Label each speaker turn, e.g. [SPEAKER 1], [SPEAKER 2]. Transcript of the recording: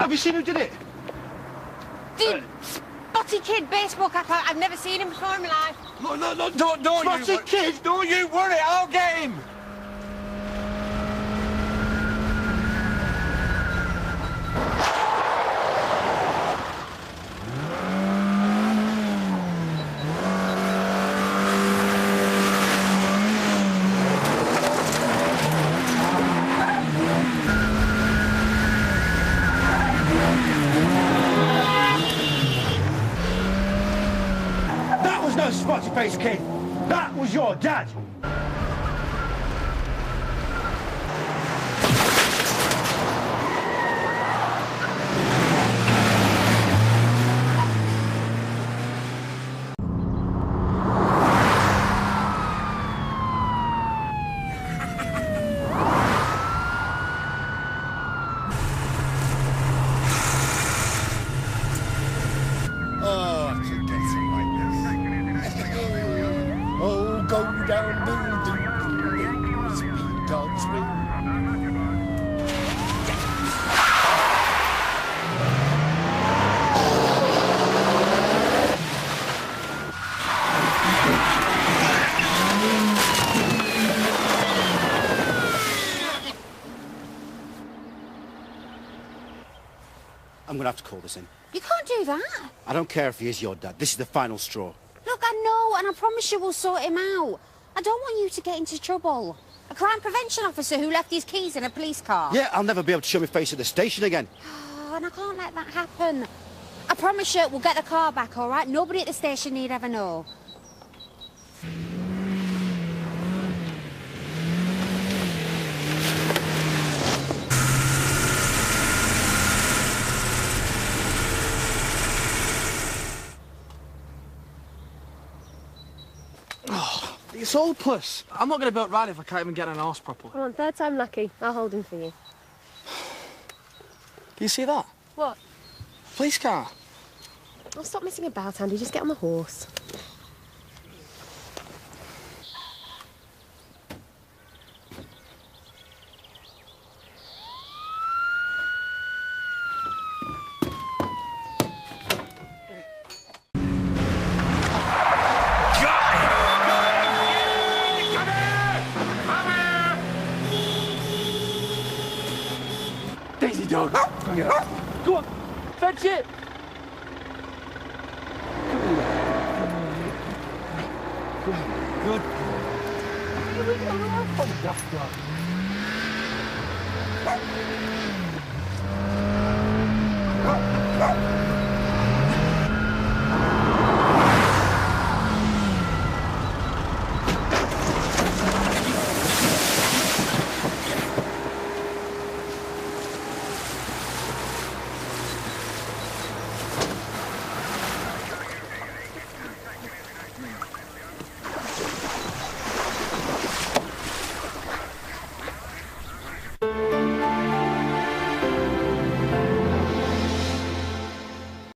[SPEAKER 1] Have you seen who did it?
[SPEAKER 2] The spotty kid baseball cap. I've never seen him before in my life.
[SPEAKER 1] No, don't
[SPEAKER 3] Spotty kid, don't you worry, I'll get him.
[SPEAKER 1] No spotty-faced kid. That was your dad.
[SPEAKER 4] Go down building, speed God's will.
[SPEAKER 5] I'm gonna have to call this in.
[SPEAKER 2] You can't do that.
[SPEAKER 5] I don't care if he is your dad. This is the final straw.
[SPEAKER 2] Look, I know, and I promise you we'll sort him out. I don't want you to get into trouble. A crime prevention officer who left his keys in a police car.
[SPEAKER 5] Yeah, I'll never be able to show my face at the station again.
[SPEAKER 2] Oh, and I can't let that happen. I promise you we'll get the car back, all right? Nobody at the station need ever know.
[SPEAKER 3] It's hopeless. I'm not going to be able to ride if I can't even get on a horse properly.
[SPEAKER 6] Come on, third time lucky. I'll hold him for you.
[SPEAKER 3] Can you see that?
[SPEAKER 6] What?
[SPEAKER 3] Police car.
[SPEAKER 6] Oh, stop messing about, Andy. Just get on the horse.
[SPEAKER 3] Daisy dog. Go on, fetch it. Good. Here we go.